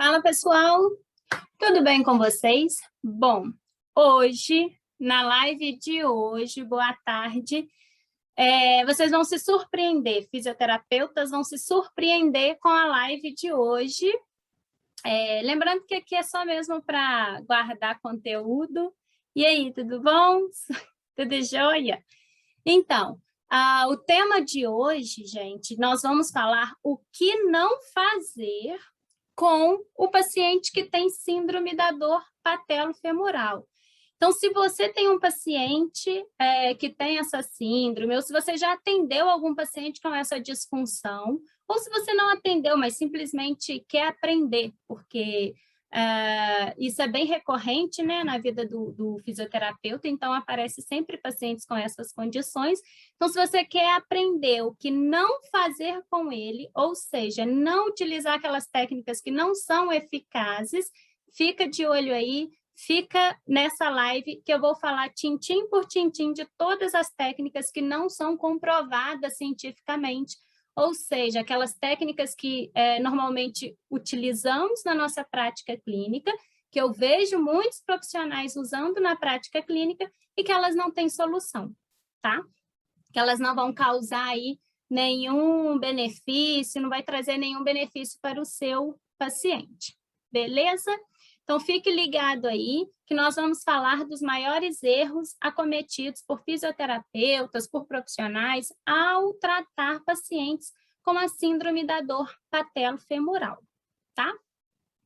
Fala, pessoal! Tudo bem com vocês? Bom, hoje, na live de hoje, boa tarde, vocês vão se surpreender, fisioterapeutas vão se surpreender com a live de hoje. Lembrando que aqui é só mesmo para guardar conteúdo. E aí, tudo bom? Tudo jóia? Então, o tema de hoje, gente, nós vamos falar o que não fazer com o paciente que tem síndrome da dor patelofemoral. Então, se você tem um paciente que tem essa síndrome, ou se você já atendeu algum paciente com essa disfunção, ou se você não atendeu, mas simplesmente quer aprender, porque isso é bem recorrente, né, na vida do fisioterapeuta, então aparece sempre pacientes com essas condições. Então, se você quer aprender o que não fazer com ele, ou seja, não utilizar aquelas técnicas que não são eficazes, fica de olho aí, fica nessa live que eu vou falar tintim por tintim de todas as técnicas que não são comprovadas cientificamente, ou seja, aquelas técnicas que normalmente utilizamos na nossa prática clínica, que eu vejo muitos profissionais usando na prática clínica e que elas não têm solução, tá? Que elas não vão causar aí nenhum benefício, não vai trazer nenhum benefício para o seu paciente, beleza? Então, fique ligado aí, que nós vamos falar dos maiores erros acometidos por fisioterapeutas, por profissionais, ao tratar pacientes com a síndrome da dor patelofemoral, tá?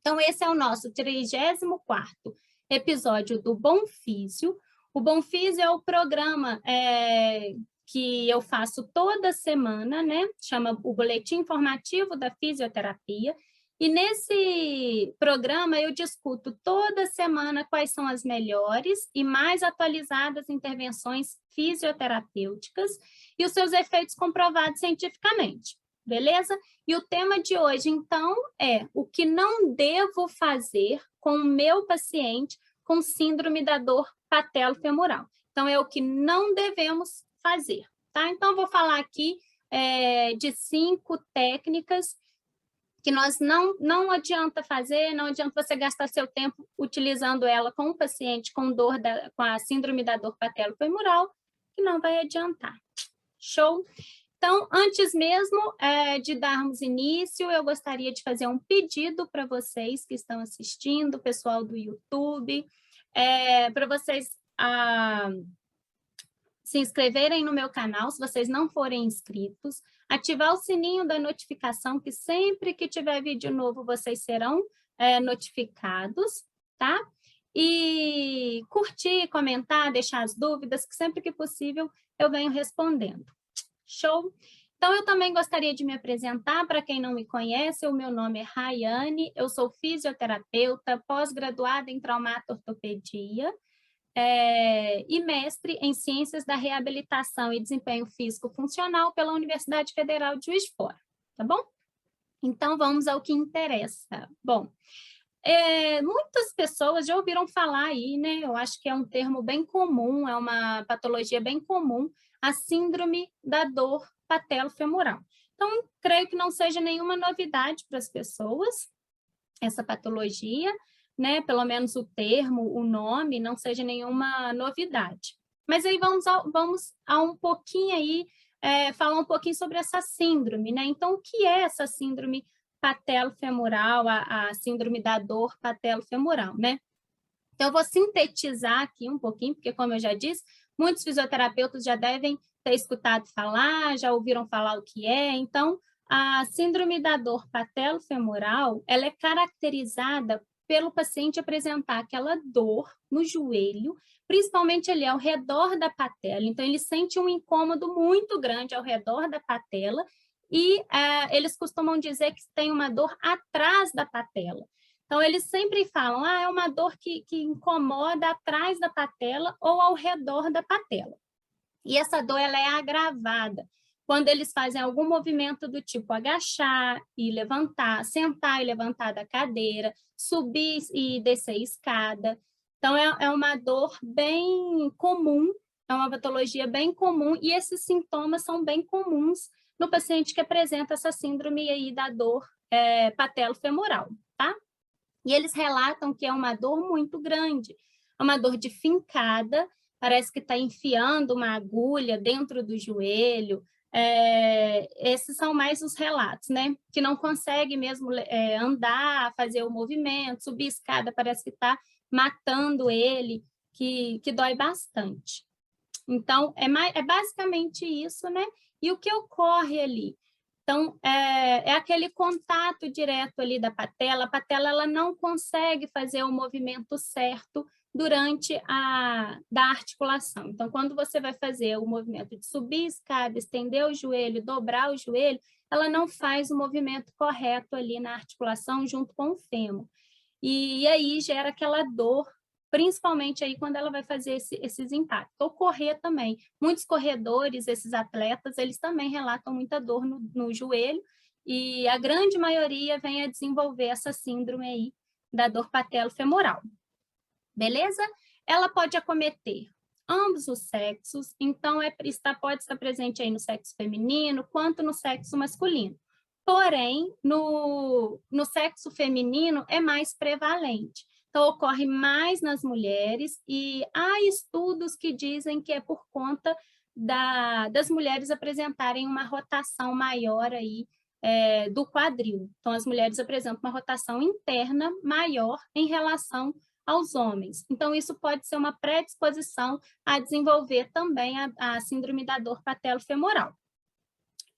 Então, esse é o nosso 34º episódio do Bom Físio. O Bom Físio é o programa que eu faço toda semana, né? Chama o Boletim Informativo da Fisioterapia. E nesse programa eu discuto toda semana quais são as melhores e mais atualizadas intervenções fisioterapêuticas e os seus efeitos comprovados cientificamente, beleza? E o tema de hoje, então, é o que não devo fazer com o meu paciente com síndrome da dor patelofemoral. Então, é o que não devemos fazer, tá? Então, eu vou falar aqui de 5 técnicas que nós não adianta fazer, não adianta você gastar seu tempo utilizando ela com um paciente com a síndrome da dor patelofemoral, que não vai adiantar. Show? Então, antes mesmo de darmos início, eu gostaria de fazer um pedido para vocês que estão assistindo, pessoal do YouTube, para vocês se inscreverem no meu canal, se vocês não forem inscritos, ativar o sininho da notificação, que sempre que tiver vídeo novo, vocês serão notificados, tá? E curtir, comentar, deixar as dúvidas, que sempre que possível eu venho respondendo. Show? Então, eu também gostaria de me apresentar, para quem não me conhece, o meu nome é Rayane, eu sou fisioterapeuta, pós-graduada em traumato-ortopedia, e mestre em Ciências da Reabilitação e Desempenho Físico Funcional pela Universidade Federal de Juiz de Fora, tá bom? Então, vamos ao que interessa. Bom, muitas pessoas já ouviram falar aí, né? Eu acho que é um termo bem comum, é uma patologia bem comum, a síndrome da dor patelofemoral. Então, creio que não seja nenhuma novidade para as pessoas, essa patologia, né? Pelo menos o termo, o nome, não seja nenhuma novidade. Mas aí vamos a um pouquinho aí, falar um pouquinho sobre essa síndrome, né? Então, o que é essa síndrome patelofemoral, a síndrome da dor patelofemoral, né? Então, eu vou sintetizar aqui um pouquinho, porque, como eu já disse, muitos fisioterapeutas já devem ter escutado falar, já ouviram falar o que é. Então, a síndrome da dor patelofemoral, ela é caracterizada pelo paciente apresentar aquela dor no joelho, principalmente ali ao redor da patela. Então, ele sente um incômodo muito grande ao redor da patela e eles costumam dizer que tem uma dor atrás da patela. Então, eles sempre falam, é uma dor que incomoda atrás da patela ou ao redor da patela. E essa dor ela é agravada quando eles fazem algum movimento do tipo agachar e levantar, sentar e levantar da cadeira, subir e descer escada. Então, é uma dor bem comum, é uma patologia bem comum, e esses sintomas são bem comuns no paciente que apresenta essa síndrome aí da dor patelofemoral, tá? E eles relatam que é uma dor muito grande, é uma dor de fincada, parece que está enfiando uma agulha dentro do joelho. Esses são mais os relatos, né? Que não consegue mesmo andar, fazer o movimento, subir escada, parece que está matando ele, que dói bastante. Então, é basicamente isso, né? E o que ocorre ali? Então, é aquele contato direto ali da patela. A patela ela não consegue fazer o movimento certo durante da articulação. Então, quando você vai fazer o movimento de subir a escada, estender o joelho, dobrar o joelho, ela não faz o movimento correto ali na articulação junto com o fêmur. E aí gera aquela dor, principalmente aí quando ela vai fazer esses impactos. Ou correr também. Muitos corredores, esses atletas, eles também relatam muita dor no joelho, e a grande maioria vem a desenvolver essa síndrome aí da dor patelofemoral. Beleza? Ela pode acometer ambos os sexos, então pode estar presente aí no sexo feminino, quanto no sexo masculino. Porém, no sexo feminino é mais prevalente. Então, ocorre mais nas mulheres, e há estudos que dizem que é por conta das mulheres apresentarem uma rotação maior aí, do quadril. Então, as mulheres apresentam uma rotação interna maior em relação aos homens. Então, isso pode ser uma predisposição a desenvolver também a síndrome da dor patelofemoral.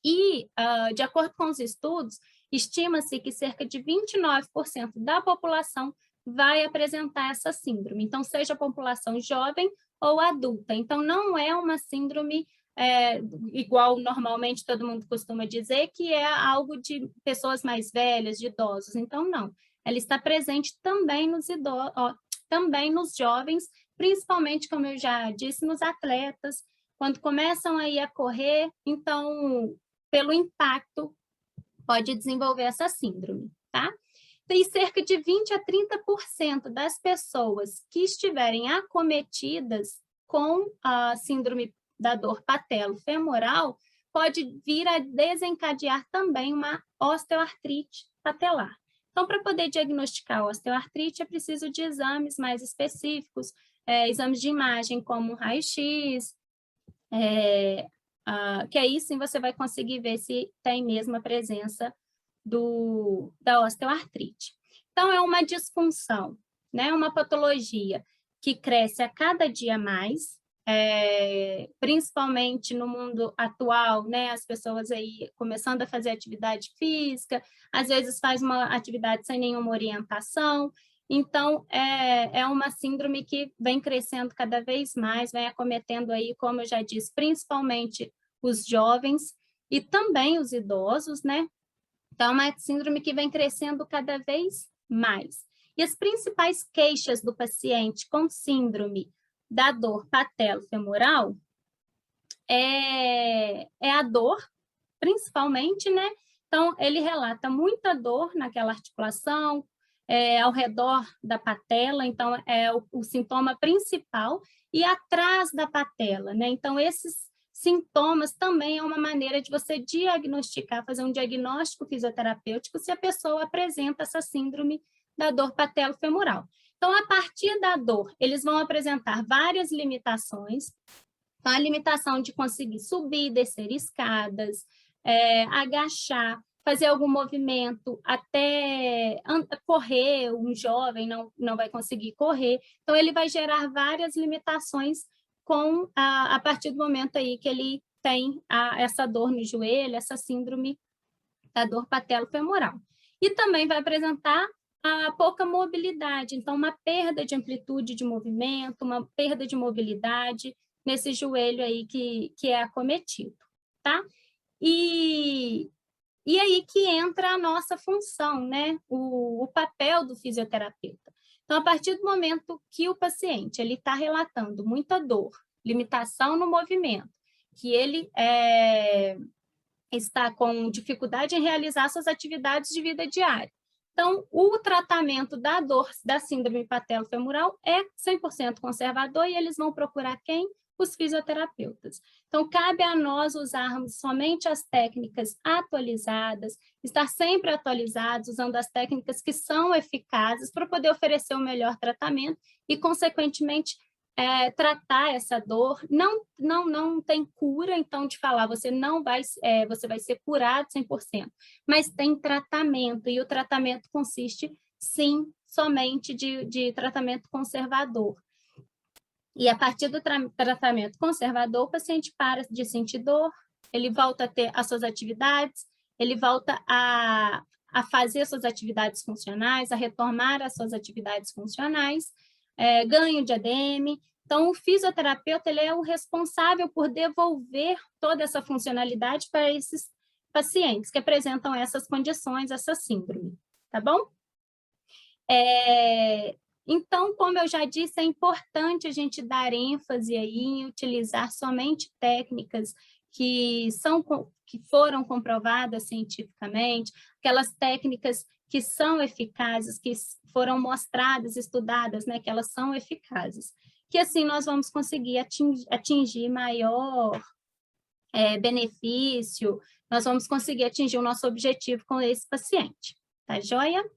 E, de acordo com os estudos, estima-se que cerca de 29% da população vai apresentar essa síndrome. Então, seja a população jovem ou adulta. Então, não é uma síndrome igual normalmente todo mundo costuma dizer, que é algo de pessoas mais velhas, de idosos. Então, não. Ela está presente também nos idosos, também nos jovens, principalmente, como eu já disse, nos atletas, quando começam aí a correr, então, pelo impacto, pode desenvolver essa síndrome, tá? Tem cerca de 20 a 30% das pessoas que estiverem acometidas com a síndrome da dor patelofemoral pode vir a desencadear também uma osteoartrite patelar. Então, para poder diagnosticar a osteoartrite, é preciso de exames mais específicos, exames de imagem como raio-x, que aí sim você vai conseguir ver se tem mesmo a presença da osteoartrite. Então, é uma disfunção, né? Uma patologia que cresce a cada dia mais, principalmente no mundo atual, né? As pessoas aí começando a fazer atividade física, às vezes faz uma atividade sem nenhuma orientação. Então, é uma síndrome que vem crescendo cada vez mais, vem acometendo aí, como eu já disse, principalmente os jovens e também os idosos, né? Então, é uma síndrome que vem crescendo cada vez mais. E as principais queixas do paciente com síndrome da dor patelofemoral é a dor, principalmente, né? Então, ele relata muita dor naquela articulação, ao redor da patela, então é o sintoma principal, e atrás da patela, né? Então, esses sintomas também é uma maneira de você diagnosticar, fazer um diagnóstico fisioterapêutico se a pessoa apresenta essa síndrome da dor patelofemoral. Então, a partir da dor, eles vão apresentar várias limitações. Então, a limitação de conseguir subir, descer escadas, agachar, fazer algum movimento, até correr, um jovem não vai conseguir correr. Então, ele vai gerar várias limitações a partir do momento aí que ele tem essa dor no joelho, essa síndrome da dor patelofemoral. E também vai apresentar a pouca mobilidade, então uma perda de amplitude de movimento, uma perda de mobilidade nesse joelho aí que é acometido, tá? E aí que entra a nossa função, né? O papel do fisioterapeuta. Então, a partir do momento que o paciente ele está relatando muita dor, limitação no movimento, que ele está com dificuldade em realizar suas atividades de vida diária. Então, o tratamento da dor da síndrome patelofemoral é 100% conservador, e eles vão procurar quem? os fisioterapeutas. Então, cabe a nós usarmos somente as técnicas atualizadas, estar sempre atualizados, usando as técnicas que são eficazes para poder oferecer o melhor tratamento e, consequentemente, tratar essa dor. Não tem cura, então, de falar, você vai ser curado 100%, mas tem tratamento, e o tratamento consiste, sim, somente de tratamento conservador. E a partir do tratamento conservador, o paciente para de sentir dor, ele volta a ter as suas atividades, ele volta a fazer as suas atividades funcionais, a retomar as suas atividades funcionais, ganho de ADM. Então, o fisioterapeuta ele é o responsável por devolver toda essa funcionalidade para esses pacientes que apresentam essas condições, essa síndrome, tá bom? Então, como eu já disse, é importante a gente dar ênfase aí em utilizar somente técnicas que foram comprovadas cientificamente, aquelas técnicas que são eficazes, que foram mostradas, estudadas, né, que elas são eficazes. Que assim nós vamos conseguir atingir maior benefício, nós vamos conseguir atingir o nosso objetivo com esse paciente, tá joia?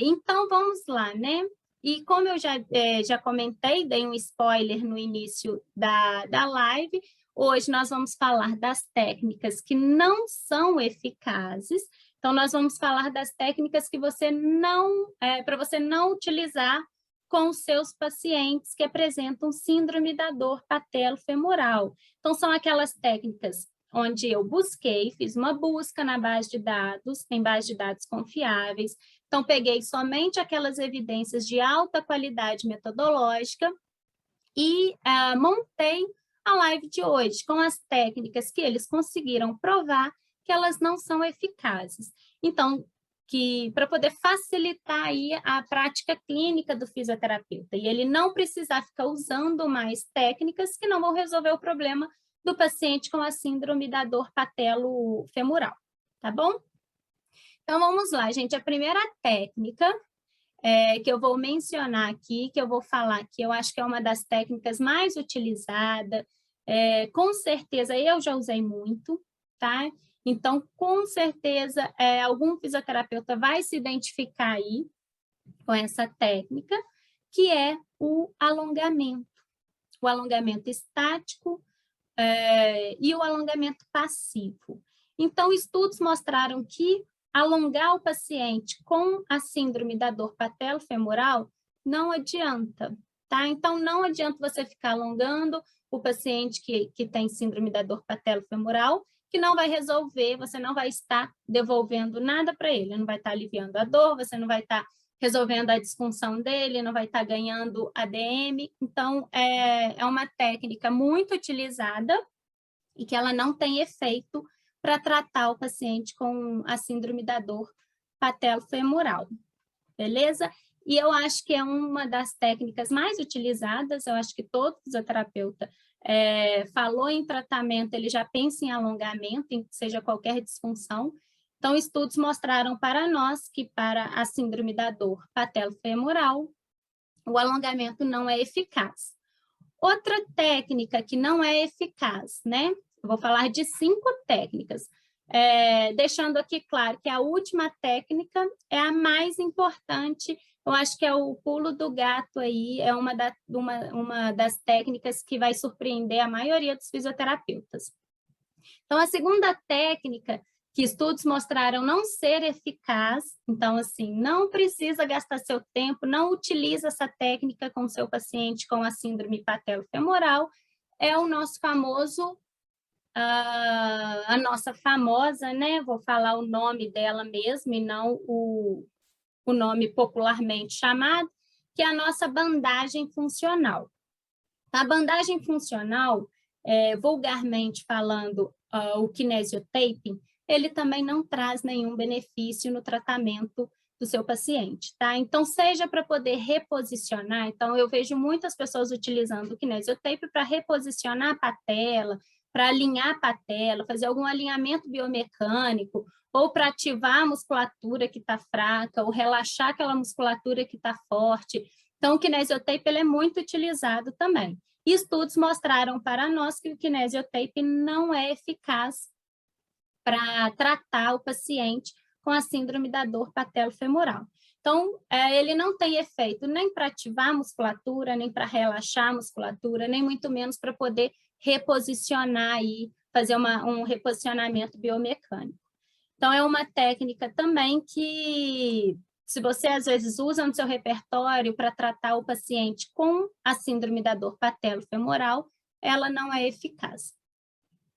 Então, vamos lá, né? E como eu já comentei, dei um spoiler no início da live, hoje nós vamos falar das técnicas que não são eficazes. Então, nós vamos falar das técnicas que para você não utilizar com os seus pacientes que apresentam síndrome da dor patelofemoral. Então, são aquelas técnicas onde eu fiz uma busca na base de dados, em base de dados confiáveis. Então, peguei somente aquelas evidências de alta qualidade metodológica e montei a live de hoje com as técnicas que eles conseguiram provar que elas não são eficazes. Então, para poder facilitar aí a prática clínica do fisioterapeuta, e ele não precisar ficar usando mais técnicas que não vão resolver o problema do paciente com a síndrome da dor patelofemoral, tá bom? Então, vamos lá, gente. A primeira técnica que eu vou mencionar aqui, que eu vou falar que eu acho que é uma das técnicas mais utilizadas, com certeza eu já usei muito, tá? Então, com certeza, algum fisioterapeuta vai se identificar aí com essa técnica, que é o alongamento. O alongamento estático e o alongamento passivo. Então, estudos mostraram que alongar o paciente com a síndrome da dor patelofemoral não adianta, tá? Então, não adianta você ficar alongando o paciente que tem síndrome da dor patelofemoral, que não vai resolver, você não vai estar devolvendo nada para ele, não vai estar aliviando a dor, você não vai estar resolvendo a disfunção dele, não vai estar ganhando ADM. Então, é uma técnica muito utilizada e que ela não tem efeito para tratar o paciente com a síndrome da dor patelofemoral, beleza? E eu acho que é uma das técnicas mais utilizadas, eu acho que todo fisioterapeuta falou em tratamento, ele já pensa em alongamento, seja qualquer disfunção. Então, estudos mostraram para nós que para a síndrome da dor patelofemoral, o alongamento não é eficaz. Outra técnica que não é eficaz, né? Eu vou falar de 5 técnicas, deixando aqui claro que a última técnica é a mais importante. Eu acho que é o pulo do gato aí, é uma das técnicas que vai surpreender a maioria dos fisioterapeutas. Então, a segunda técnica que estudos mostraram não ser eficaz, então, assim, não precisa gastar seu tempo, não utiliza essa técnica com seu paciente com a síndrome patelofemoral, é o nosso famoso, a nossa famosa, né, vou falar o nome dela mesmo e não o nome popularmente chamado, que é a nossa bandagem funcional. A bandagem funcional, vulgarmente falando, o kinesiotaping, ele também não traz nenhum benefício no tratamento do seu paciente, tá? Então, seja para poder reposicionar, então eu vejo muitas pessoas utilizando o kinesiotape para reposicionar a patela, para alinhar a patela, fazer algum alinhamento biomecânico, ou para ativar a musculatura que está fraca, ou relaxar aquela musculatura que está forte. Então, o kinesiotape ele é muito utilizado também. E estudos mostraram para nós que o kinesiotape não é eficaz para tratar o paciente com a síndrome da dor patelofemoral. Então, ele não tem efeito nem para ativar a musculatura, nem para relaxar a musculatura, nem muito menos para poder reposicionar aí, fazer um reposicionamento biomecânico. Então, é uma técnica também que, se você às vezes usa no seu repertório para tratar o paciente com a síndrome da dor patelofemoral, ela não é eficaz.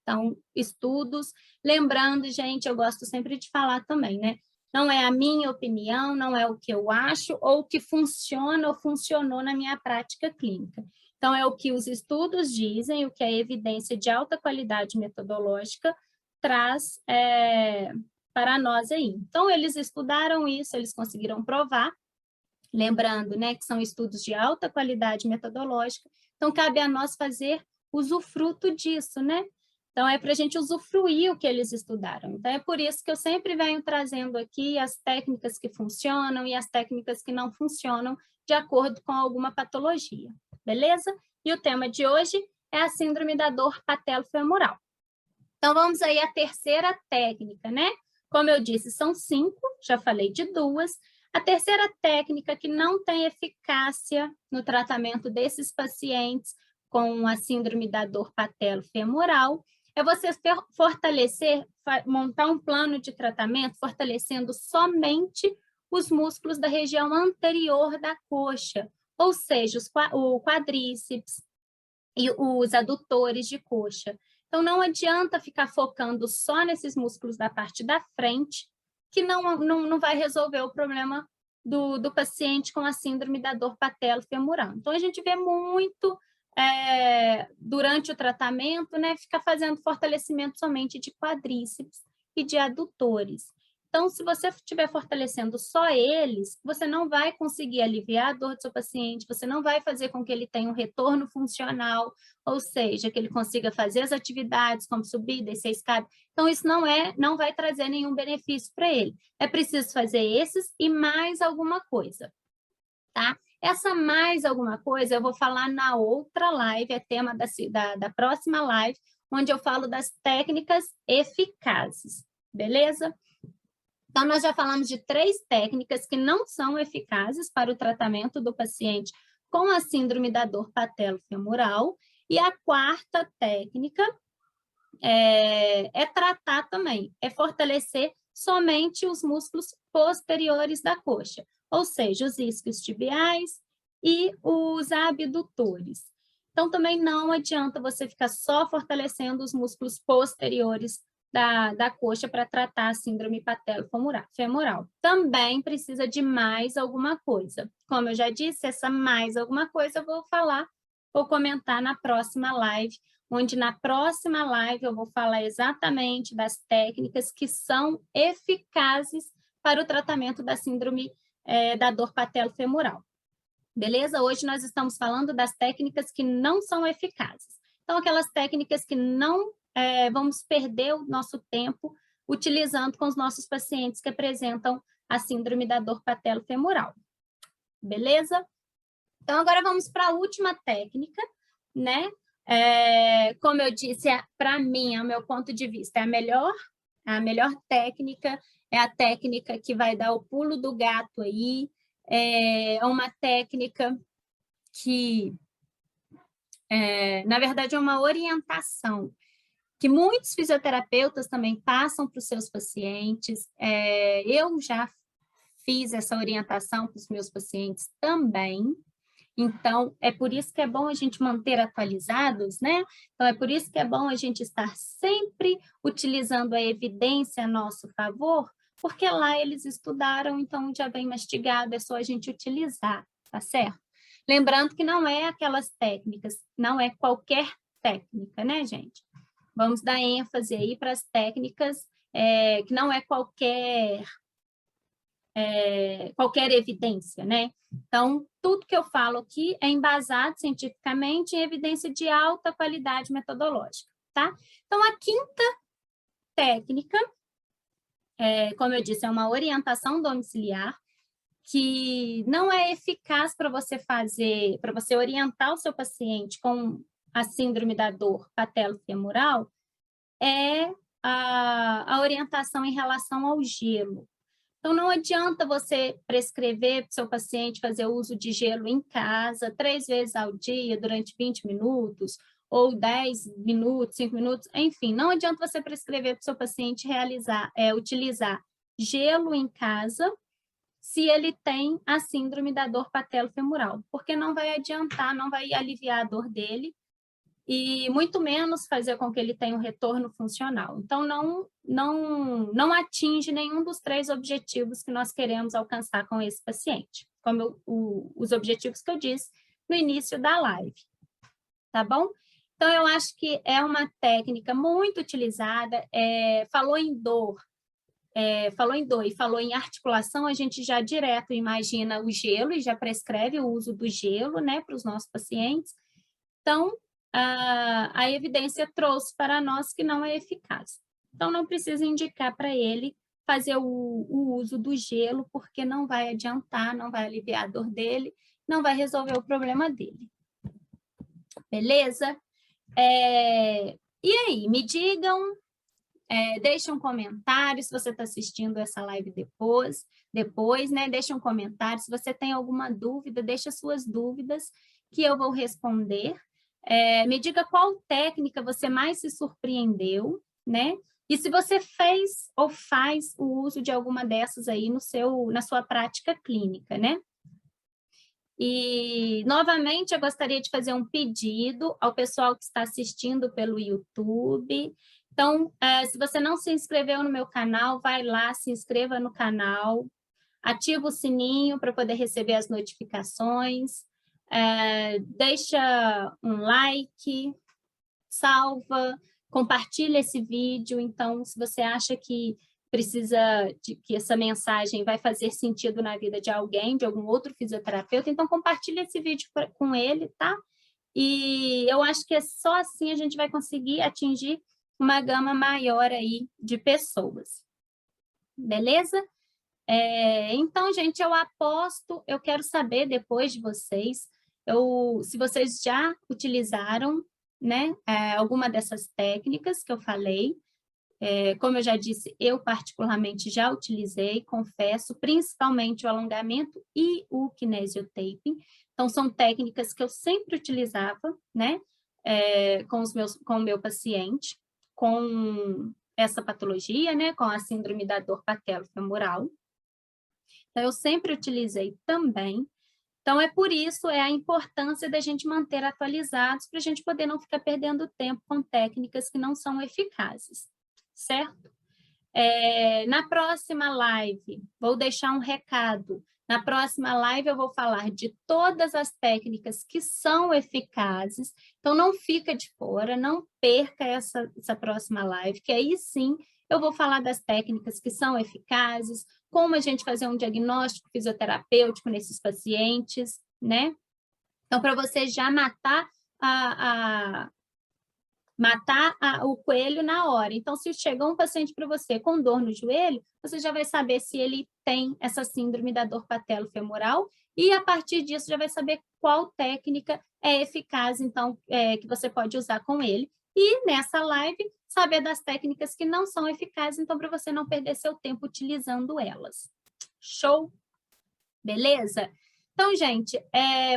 Então, estudos, lembrando, gente, eu gosto sempre de falar também, né? Não é a minha opinião, não é o que eu acho, ou o que funciona ou funcionou na minha prática clínica. Então, é o que os estudos dizem, o que a evidência de alta qualidade metodológica traz para nós aí. Então, eles estudaram isso, eles conseguiram provar, lembrando, né, que são estudos de alta qualidade metodológica, então cabe a nós fazer usufruto disso, né? Então, é para a gente usufruir o que eles estudaram. Então, é por isso que eu sempre venho trazendo aqui as técnicas que funcionam e as técnicas que não funcionam de acordo com alguma patologia, beleza? E o tema de hoje é a síndrome da dor patelofemoral. Então, vamos aí à terceira técnica, né? Como eu disse, são 5, já falei de 2. A terceira técnica que não tem eficácia no tratamento desses pacientes com a síndrome da dor patelofemoral é você fortalecer, montar um plano de tratamento fortalecendo somente os músculos da região anterior da coxa, ou seja, o quadríceps e os adutores de coxa. Então, não adianta ficar focando só nesses músculos da parte da frente, que não vai resolver o problema do paciente com a síndrome da dor patelofemoral. Então, a gente vê muito durante o tratamento, né, ficar fazendo fortalecimento somente de quadríceps e de adutores. Então, se você estiver fortalecendo só eles, você não vai conseguir aliviar a dor do seu paciente, você não vai fazer com que ele tenha um retorno funcional, ou seja, que ele consiga fazer as atividades como subir, descer escada. Então, isso não vai trazer nenhum benefício para ele. É preciso fazer esses e mais alguma coisa, tá? Essa mais alguma coisa eu vou falar na outra live, é tema da próxima live, onde eu falo das técnicas eficazes, beleza? Então, nós já falamos de 3 técnicas que não são eficazes para o tratamento do paciente com a síndrome da dor patelofemoral, e a 4ª técnica é tratar também, é fortalecer somente os músculos posteriores da coxa, ou seja, os isquiotibiais e os abdutores. Então, também não adianta você ficar só fortalecendo os músculos posteriores da coxa para tratar a síndrome patelofemoral. Também precisa de mais alguma coisa. Como eu já disse, essa mais alguma coisa eu vou comentar na próxima live, onde na próxima live eu vou falar exatamente das técnicas que são eficazes para o tratamento da síndrome da dor patelofemoral. Beleza? Hoje nós estamos falando das técnicas que não são eficazes. Então, aquelas técnicas que não vamos perder o nosso tempo utilizando com os nossos pacientes que apresentam a síndrome da dor patelofemoral. Beleza? Então, agora vamos para a última técnica, né? Como eu disse, para mim, ao meu ponto de vista, a melhor técnica é a técnica que vai dar o pulo do gato aí, é uma técnica que, na verdade, é uma orientação que muitos fisioterapeutas também passam para os seus pacientes. Eu já fiz essa orientação para os meus pacientes também. Então, é por isso que é bom a gente manter atualizados, né? Então, é por isso que é bom a gente estar sempre utilizando a evidência a nosso favor, porque lá eles estudaram, então já vem mastigado, é só a gente utilizar, tá certo? Lembrando que não é aquelas técnicas, não é qualquer técnica, né, gente? Vamos dar ênfase aí para as técnicas que não é qualquer evidência, né? Então, tudo que eu falo aqui é embasado cientificamente em evidência de alta qualidade metodológica, tá? Então, a 5ª técnica, como eu disse, é uma orientação domiciliar. que não é eficaz para você fazer, para você orientar o seu paciente com a síndrome da dor patelofemoral, é a orientação em relação ao gelo. Então, não adianta você prescrever para o seu paciente fazer uso de gelo em casa 3 vezes ao dia, durante 20 minutos, ou 10 minutos, 5 minutos, enfim, não adianta você prescrever para o seu paciente utilizar gelo em casa se ele tem a síndrome da dor patelofemoral, porque não vai adiantar, não vai aliviar a dor dele, e muito menos fazer com que ele tenha um retorno funcional. Então, não atinge nenhum dos 3 objetivos que nós queremos alcançar com esse paciente, como os objetivos que eu disse no início da live, tá bom? Então, eu acho que é uma técnica muito utilizada, falou em dor e falou em articulação, a gente já direto imagina o gelo e já prescreve o uso do gelo, né, para os nossos pacientes. Então, a evidência trouxe para nós que não é eficaz. Então, não precisa indicar para ele fazer o uso do gelo, porque não vai adiantar, não vai aliviar a dor dele, não vai resolver o problema dele. Beleza? E aí, me digam, deixa um comentário se você está assistindo essa live depois, né? Deixa um comentário. Se você tem alguma dúvida, deixa suas dúvidas que eu vou responder. Me diga qual técnica você mais se surpreendeu, né? E se você fez ou faz o uso de alguma dessas aí na sua prática clínica, né? E, novamente, eu gostaria de fazer um pedido ao pessoal que está assistindo pelo YouTube. Então, se você não se inscreveu no meu canal, vai lá, se inscreva no canal, ativa o sininho para poder receber as notificações, deixa um like, salva, compartilha esse vídeo. Então, se você acha que que essa mensagem vai fazer sentido na vida de alguém, de algum outro fisioterapeuta, então compartilha esse vídeo com ele, tá? E eu acho que só assim a gente vai conseguir atingir uma gama maior aí de pessoas. Beleza? Então, gente, eu quero saber depois de vocês, se vocês já utilizaram, né, alguma dessas técnicas que eu falei. Como eu já disse, eu particularmente já utilizei, confesso, principalmente o alongamento e o kinesiotaping. Então, são técnicas que eu sempre utilizava, né, com o meu paciente, com essa patologia, né, com a síndrome da dor patelofemoral. Então, eu sempre utilizei também. Então, por isso a importância da gente manter atualizados para a gente poder não ficar perdendo tempo com técnicas que não são eficazes, certo? Na próxima live, vou deixar um recado. Na próxima live eu vou falar de todas as técnicas que são eficazes. Então, não fica de fora, não perca essa próxima live, que aí sim eu vou falar das técnicas que são eficazes, como a gente fazer um diagnóstico fisioterapêutico nesses pacientes, né? Então, para você já matar o coelho na hora. Então, se chegou um paciente para você com dor no joelho, você já vai saber se ele tem essa síndrome da dor patelofemoral e, a partir disso, já vai saber qual técnica é eficaz, então, que você pode usar com ele. E, nessa live, saber das técnicas que não são eficazes, então, para você não perder seu tempo utilizando elas. Show? Beleza? Então, gente,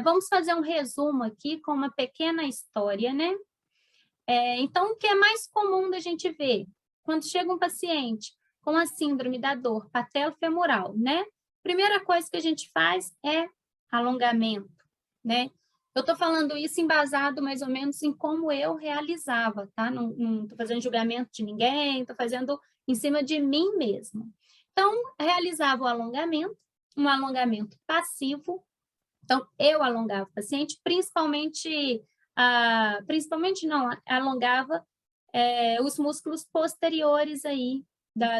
vamos fazer um resumo aqui com uma pequena história, né? Então, o que é mais comum da gente ver? Quando chega um paciente com a síndrome da dor patelofemoral, né? Primeira coisa que a gente faz é alongamento, né? Eu estou falando isso embasado mais ou menos em como eu realizava, tá? Não estou fazendo julgamento de ninguém, estou fazendo em cima de mim mesmo. Então, realizava o alongamento, um alongamento passivo. Então, eu alongava o paciente, principalmente não, alongava os músculos posteriores aí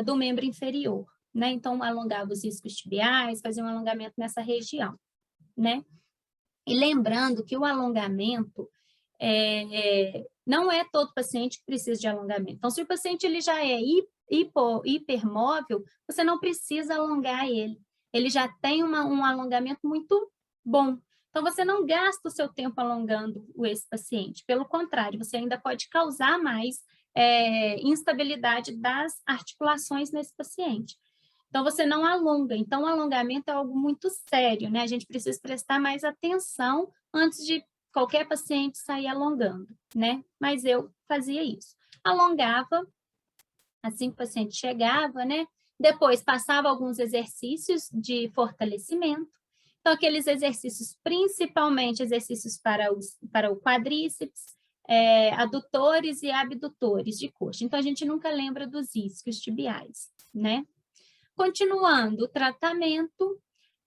do membro inferior, né? Então, alongava os isquios tibiais, fazia um alongamento nessa região, né? E lembrando que o alongamento não é todo paciente que precisa de alongamento. Então, se o paciente ele já é hipermóvel, você não precisa alongar ele. ele já tem um alongamento muito bom. Então, você não gasta o seu tempo alongando esse paciente. Pelo contrário, você ainda pode causar mais instabilidade das articulações nesse paciente. Então, você não alonga. Então, o alongamento é algo muito sério, né? A gente precisa prestar mais atenção antes de qualquer paciente sair alongando, né? Mas eu fazia isso. Alongava, assim que o paciente chegava, né? Depois, passava alguns exercícios de fortalecimento. Então, aqueles exercícios, principalmente exercícios para o quadríceps, adutores e abdutores de coxa. Então, a gente nunca lembra dos isquios tibiais, né? Continuando o tratamento,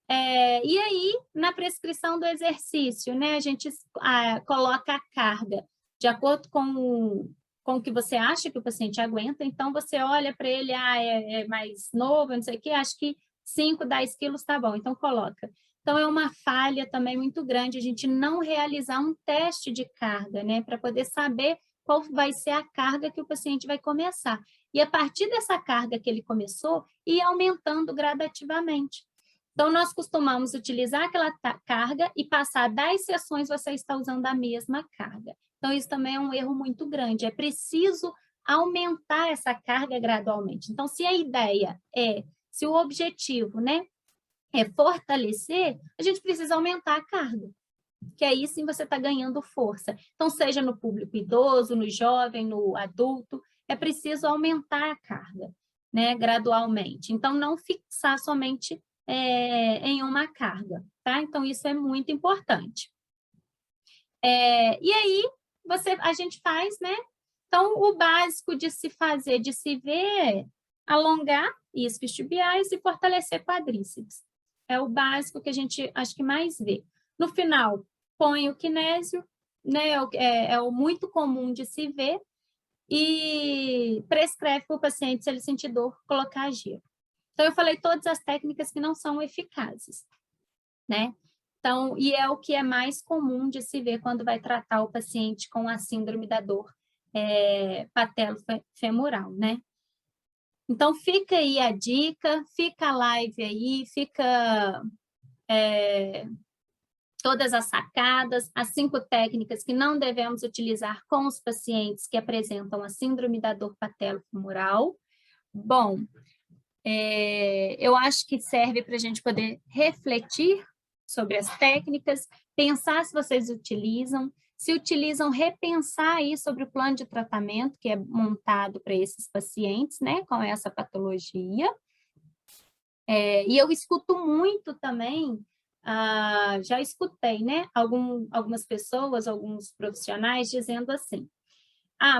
e aí, na prescrição do exercício, né, a gente coloca a carga de acordo com o que você acha que o paciente aguenta, então você olha para ele, é mais novo, não sei o quê, acho que 5, 10 quilos tá bom, então coloca. Então, é uma falha também muito grande a gente não realizar um teste de carga, né, para poder saber qual vai ser a carga que o paciente vai começar. E a partir dessa carga que ele começou, ir aumentando gradativamente. Então, nós costumamos utilizar aquela carga e passar 10 sessões você está usando a mesma carga. Então, isso também é um erro muito grande. É preciso aumentar essa carga gradualmente. Então, se a ideia se o objetivo, né, é fortalecer, a gente precisa aumentar a carga, que aí sim você está ganhando força. Então, seja no público idoso, no jovem, no adulto, é preciso aumentar a carga, né, gradualmente. Então, não fixar somente em uma carga, tá? Então, isso é muito importante. E aí, a gente faz, né? Então, o básico de se fazer, de se ver, alongar isquios tibiais e fortalecer quadríceps. É o básico que a gente acho que mais vê. No final, põe o kinésio, né? É o muito comum de se ver, e prescreve para o paciente, se ele sentir dor, colocar gelo. Então, eu falei todas as técnicas que não são eficazes, né? Então, e é o que é mais comum de se ver quando vai tratar o paciente com a síndrome da dor patelofemoral, né? Então, fica aí a dica, fica a live aí, fica todas as sacadas, as 5 técnicas que não devemos utilizar com os pacientes que apresentam a síndrome da dor patelofemoral. Bom, eu acho que serve para a gente poder refletir sobre as técnicas, pensar se vocês utilizam, se utilizam, repensar aí sobre o plano de tratamento que é montado para esses pacientes, né, com essa patologia. E eu escuto muito também, já escutei, né, algumas pessoas, alguns profissionais dizendo assim,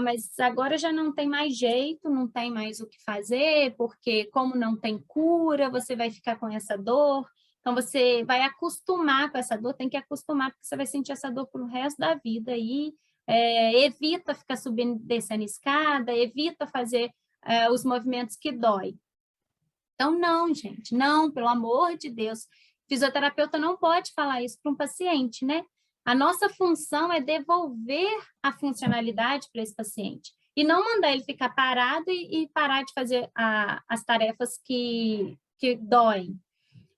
mas agora já não tem mais jeito, não tem mais o que fazer, porque como não tem cura, você vai ficar com essa dor, então você vai acostumar com essa dor, tem que acostumar, porque você vai sentir essa dor pro resto da vida aí, evita ficar subindo, descendo escada, evita fazer os movimentos que dói. Então, não, gente, não, pelo amor de Deus, fisioterapeuta não pode falar isso para um paciente, né? A nossa função é devolver a funcionalidade para esse paciente e não mandar ele ficar parado e parar de fazer as tarefas que doem.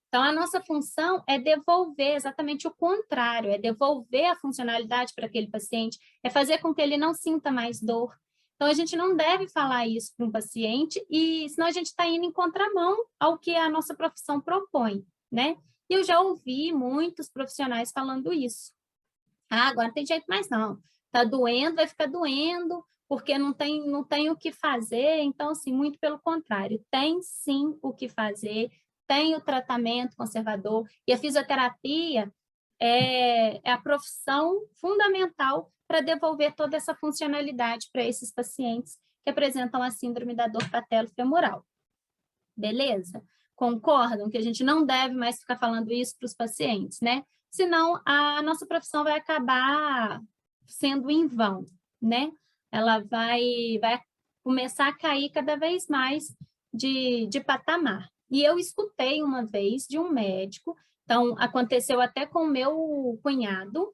Então, a nossa função é devolver exatamente o contrário, é devolver a funcionalidade para aquele paciente, é fazer com que ele não sinta mais dor. Então, a gente não deve falar isso para um paciente, e senão a gente está indo em contramão ao que a nossa profissão propõe, né? E eu já ouvi muitos profissionais falando isso. Agora não tem jeito mais não. Está doendo, vai ficar doendo, porque não tem o que fazer. Então, assim, muito pelo contrário, tem sim o que fazer, tem o tratamento conservador, e a fisioterapia é a profissão fundamental para devolver toda essa funcionalidade para esses pacientes que apresentam a síndrome da dor patelofemoral. Beleza? Concordam que a gente não deve mais ficar falando isso para os pacientes, né? Senão a nossa profissão vai acabar sendo em vão, né? Ela vai começar a cair cada vez mais de patamar. E eu escutei uma vez de um médico, então aconteceu até com o meu cunhado,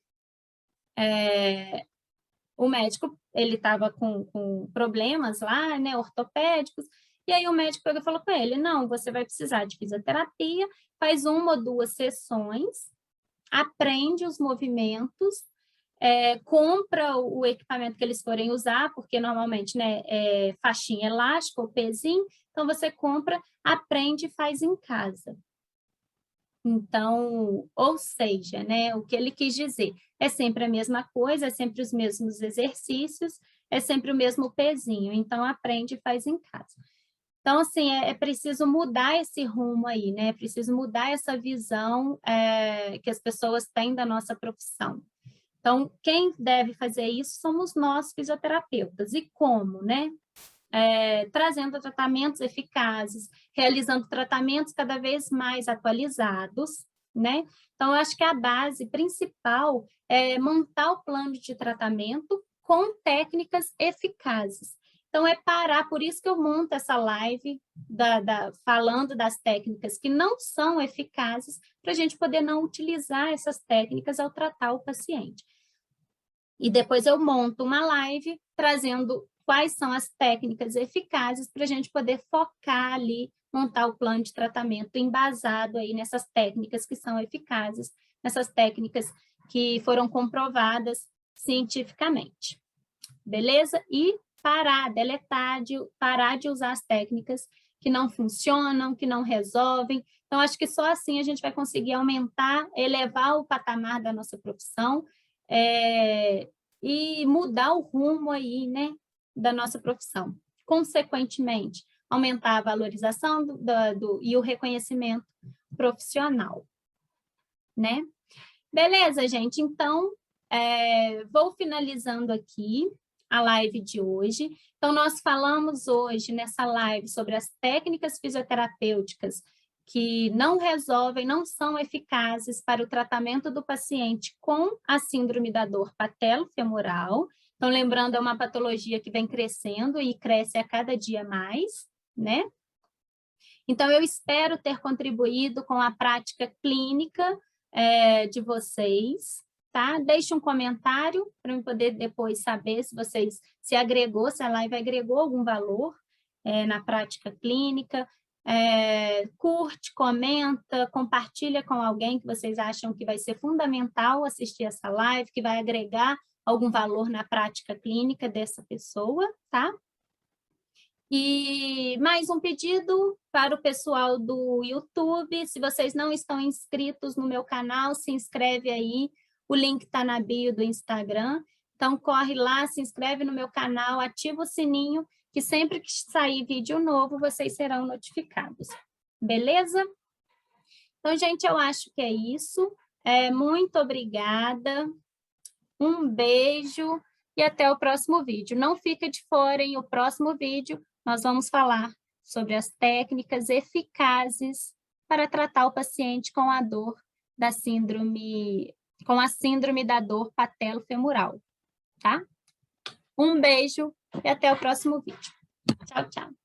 o médico, ele estava com problemas lá, né, ortopédicos, E aí o médico falou com ele, não, você vai precisar de fisioterapia, faz 1 ou 2 sessões, aprende os movimentos, compra o equipamento que eles forem usar, porque normalmente, né, faixinha elástica ou pezinho, então você compra, aprende e faz em casa. Então, ou seja, né, o que ele quis dizer, é sempre a mesma coisa, é sempre os mesmos exercícios, é sempre o mesmo pezinho, então aprende e faz em casa. Então, assim, é preciso mudar esse rumo aí, né? É preciso mudar essa visão que as pessoas têm da nossa profissão. Então, quem deve fazer isso somos nós, fisioterapeutas. E como, né? Trazendo tratamentos eficazes, realizando tratamentos cada vez mais atualizados, né? Então, eu acho que a base principal é montar o plano de tratamento com técnicas eficazes. Então, é parar, por isso que eu monto essa live falando das técnicas que não são eficazes, para a gente poder não utilizar essas técnicas ao tratar o paciente. E depois eu monto uma live trazendo quais são as técnicas eficazes para a gente poder focar ali, montar o plano de tratamento embasado aí nessas técnicas que são eficazes, nessas técnicas que foram comprovadas cientificamente. Beleza? E parar de usar as técnicas que não funcionam, que não resolvem. Então, acho que só assim a gente vai conseguir aumentar, elevar o patamar da nossa profissão, e mudar o rumo aí, né, da nossa profissão. Consequentemente, aumentar a valorização e o reconhecimento profissional, né? Beleza, gente? Então, vou finalizando aqui a live de hoje. Então, nós falamos hoje nessa live sobre as técnicas fisioterapêuticas que não resolvem, não são eficazes para o tratamento do paciente com a síndrome da dor patelofemoral. Então, lembrando, é uma patologia que vem crescendo e cresce a cada dia mais, né? Então, eu espero ter contribuído com a prática clínica de vocês, tá? Deixe um comentário para eu poder depois saber se agregou, se a live agregou algum valor na prática clínica. Curte, comenta, compartilha com alguém que vocês acham que vai ser fundamental assistir essa live, que vai agregar algum valor na prática clínica dessa pessoa, tá? E mais um pedido para o pessoal do YouTube, se vocês não estão inscritos no meu canal, se inscreve aí, o link está na bio do Instagram, então corre lá, se inscreve no meu canal, ativa o sininho, que sempre que sair vídeo novo, vocês serão notificados, beleza? Então, gente, eu acho que é isso, muito obrigada, um beijo e até o próximo vídeo. Não fica de fora, em o próximo vídeo nós vamos falar sobre as técnicas eficazes para tratar o paciente com a dor da síndrome, com a síndrome da dor patelofemoral, tá? Um beijo e até o próximo vídeo. Tchau, tchau.